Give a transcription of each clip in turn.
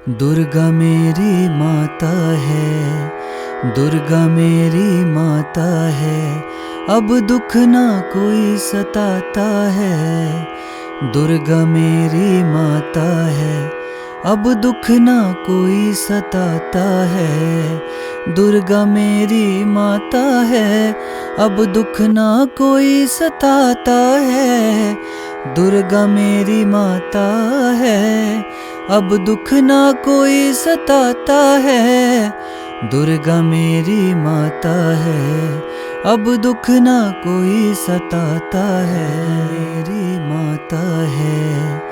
दुर्गा मेरी माता है, दुर्गा मेरी माता है, अब दुख ना कोई सताता है। दुर्गा मेरी माता है, अब दुख ना कोई सताता है। दुर्गा मेरी माता है, अब दुख ना कोई सताता है। दुर्गा मेरी माता है, अब दुख ना कोई सताता है। दुर्गा मेरी माता है, अब दुख ना कोई सताता है। मेरी माता है,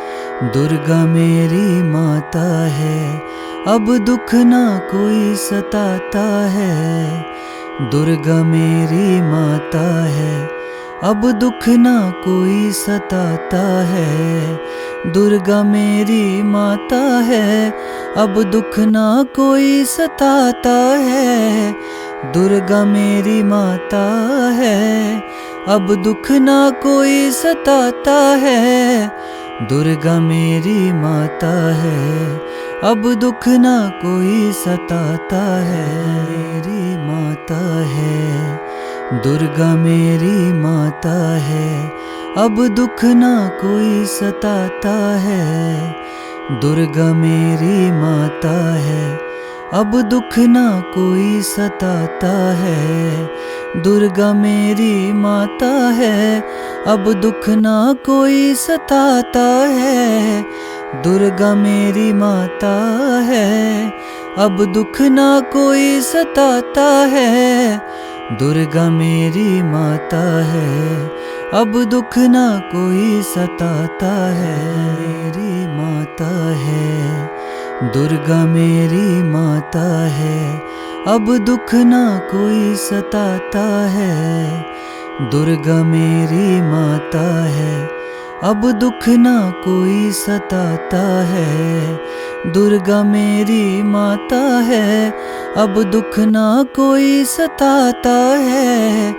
दुर्गा मेरी माता है, अब दुख ना कोई सताता है। दुर्गा मेरी माता है, अब दुख ना कोई सताता है। दुर्गा मेरी माता है, अब दुख ना कोई सताता है। दुर्गा मेरी माता है, अब दुख ना कोई सताता है। दुर्गा मेरी माता है, अब दुख ना कोई सताता है। मेरी माता है, दुर्गा मेरी माता है, अब दुख ना कोई सताता है। दुर्गा मेरी माता है, अब दुख ना कोई सताता है। दुर्गा मेरी माता है, अब दुख ना कोई सताता है। दुर्गा मेरी माता है, अब दुख ना कोई सताता है। दुर्गा मेरी माता है, अब दुख ना कोई सताता है। मेरी माता है, दुर्गा मेरी माता है, अब दुख ना कोई सताता है। दुर्गा मेरी माता है, अब दुख ना कोई सताता है। दुर्गा मेरी माता है, अब दुख ना कोई सताता है।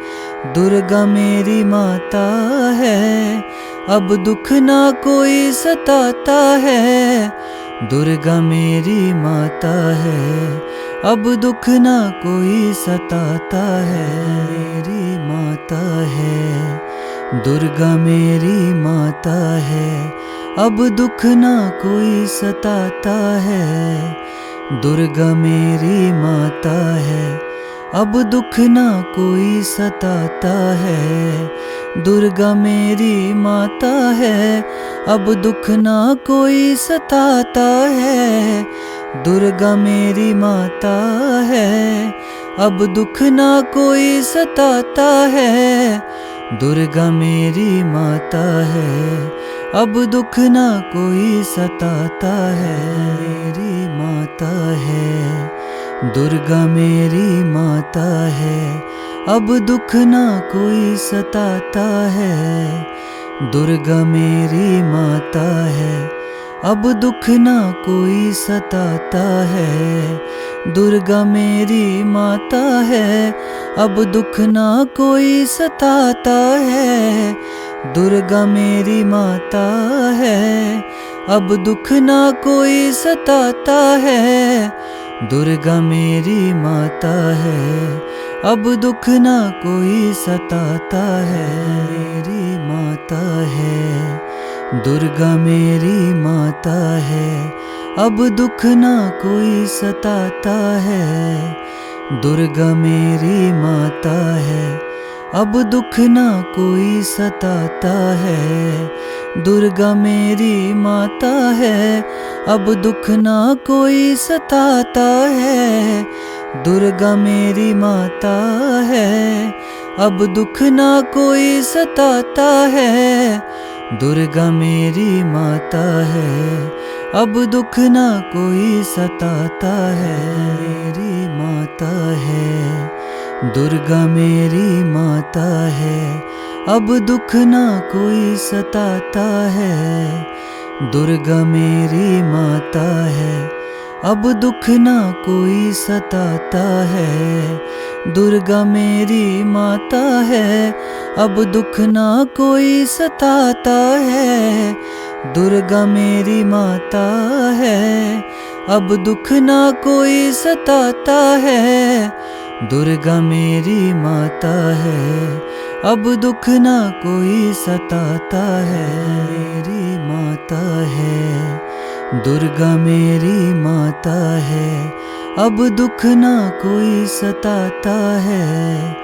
दुर्गा मेरी माता है, अब दुख ना कोई सताता है। दुर्गा मेरी माता है, अब दुख ना कोई सताता है। मेरी माता है, दुर्गा मेरी माता है, अब दुख ना कोई सताता है। दुर्गा मेरी माता है, अब दुख ना कोई सताता है। दुर्गा मेरी माता है, अब दुख ना कोई सताता है। दुर्गा मेरी माता है, अब दुख ना कोई सताता है। दुर्गा मेरी माता है, अब दुख ना कोई सताता है। मेरी माता है, दुर्गा मेरी माता है, अब दुख ना कोई सताता है। दुर्गा मेरी माता है, अब दुख ना कोई सताता है। दुर्गा मेरी माता है, अब दुख ना कोई सताता है। दुर्गा मेरी माता है, अब दुख ना कोई सताता है। दुर्गा मेरी माता है, अब दुख ना कोई सताता है। मेरी माता है, दुर्गा मेरी माता है, अब दुख ना कोई सताता है। दुर्गा मेरी माता है, अब दुख ना कोई सताता है। दुर्गा मेरी माता है, अब दुख ना कोई सताता है। दुर्गा मेरी माता है, अब दुख ना कोई सताता है। दुर्गा मेरी माता है, अब दुख ना कोई सताता है। मेरी माता है, दुर्गा मेरी माता है, अब दुख ना कोई सताता है। दुर्गा मेरी माता है, अब दुख ना कोई सताता है। दुर्गा मेरी माता है, अब दुख ना कोई सताता है। दुर्गा मेरी माता है, अब दुख ना कोई सताता है। दुर्गा मेरी माता है, अब दुख ना कोई सताता है। मेरी माता है, दुर्गा मेरी माता है, अब दुख ना कोई सताता है।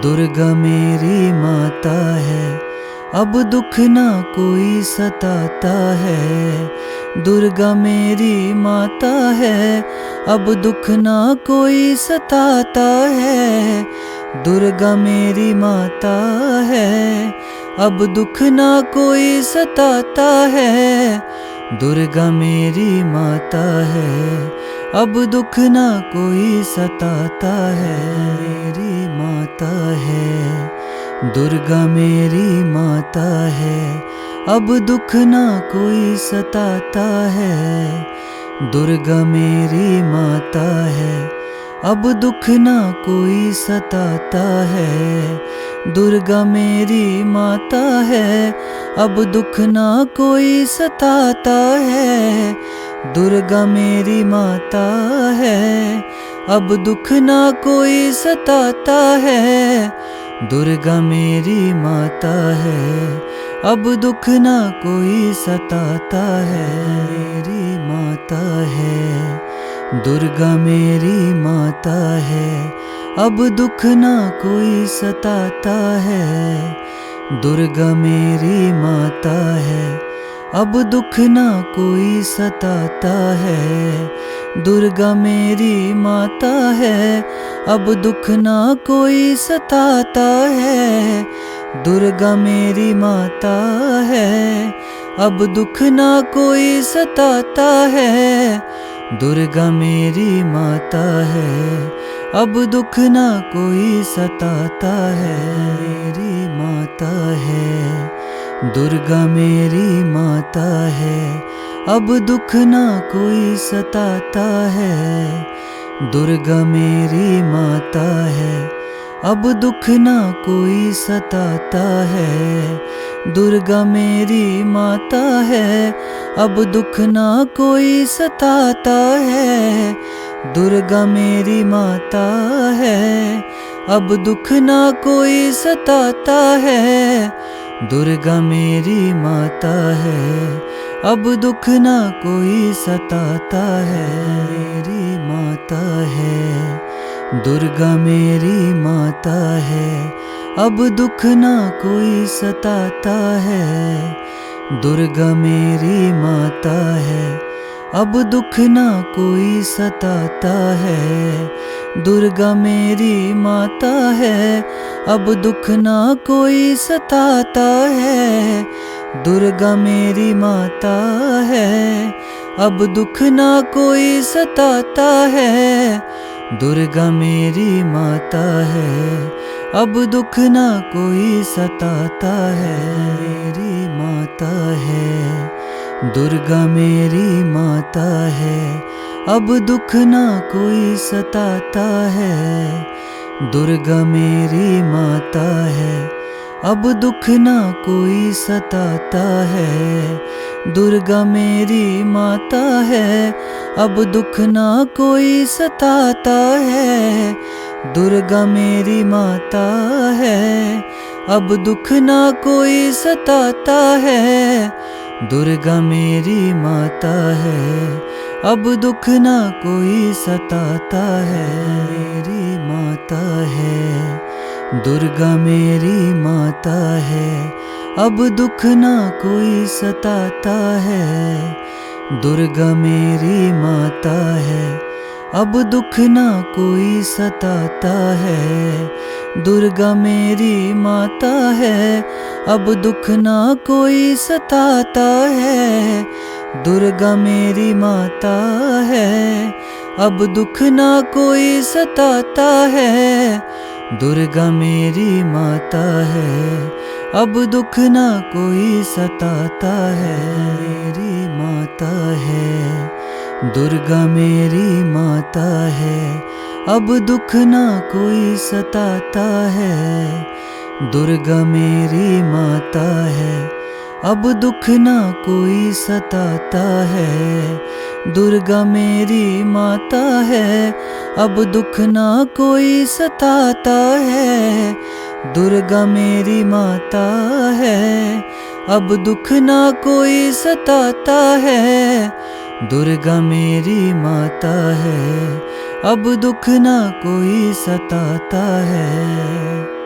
दुर्गा मेरी माता है, अब दुख ना कोई सताता है। दुर्गा मेरी माता है, अब दुख ना कोई सताता है। दुर्गा मेरी माता है, अब दुख ना कोई सताता है। दुर्गा मेरी माता है, अब दुख ना कोई सताता है। मेरी माता है, दुर्गा मेरी माता है, अब दुख ना कोई सताता है। दुर्गा मेरी माता है, अब दुख ना कोई सताता है। दुर्गा मेरी माता है, अब दुख ना कोई सताता है। दुर्गा मेरी माता है, अब दुख ना कोई सताता है। दुर्गा मेरी माता है, अब दुख ना कोई सताता है। मेरी माता है, दुर्गा मेरी माता है, अब दुख ना कोई सताता है। दुर्गा मेरी माता है, अब दुख ना कोई सताता है। दुर्गा मेरी माता है, अब दुख ना कोई सताता है। दुर्गा मेरी माता है, अब दुख ना कोई सताता है। दुर्गा मेरी माता है, अब दुख ना कोई सताता है। मेरी माता है, दुर्गा मेरी माता है, अब दुख ना कोई सताता है। दुर्गा मेरी माता है, अब दुख ना कोई सताता है। दुर्गा मेरी माता है, अब दुख ना कोई सताता है। दुर्गा मेरी माता है, अब दुख ना कोई सताता है। दुर्गा मेरी माता है, अब दुख ना कोई सताता है। मेरी माता है, दुर्गा मेरी माता है, अब दुख ना कोई सताता है। दुर्गा मेरी माता है, अब दुख ना कोई सताता है। दुर्गा मेरी माता है, अब दुख ना कोई सताता है। दुर्गा मेरी माता है, अब दुख ना कोई सताता है। दुर्गा मेरी माता है, अब दुख ना कोई सताता है। मेरी माता है, दुर्गा मेरी माता है, अब दुख ना कोई सताता है। दुर्गा मेरी माता है, अब दुख ना कोई सताता है। दुर्गा मेरी माता है, अब दुख ना कोई सताता है। दुर्गा मेरी माता है, अब दुख ना कोई सताता है। दुर्गा मेरी माता है, अब दुख ना कोई सताता है। मेरी माता है, दुर्गा मेरी माता है, अब दुख ना कोई सताता है। दुर्गा मेरी माता है, अब दुख ना कोई सताता है। दुर्गा मेरी माता है, अब दुख ना कोई सताता है। दुर्गा मेरी माता है, अब दुख ना कोई सताता है। दुर्गा मेरी माता है, अब दुख ना कोई सताता है। मेरी माता है, दुर्गा मेरी माता है, अब दुख ना कोई सताता है। दुर्गा मेरी माता है, अब दुख ना कोई सताता है, दुर्गा मेरी माता है। अब दुख ना कोई सताता है, दुर्गा मेरी माता है। अब दुख ना कोई सताता है, दुर्गा मेरी माता है। अब दुख ना कोई सताता है।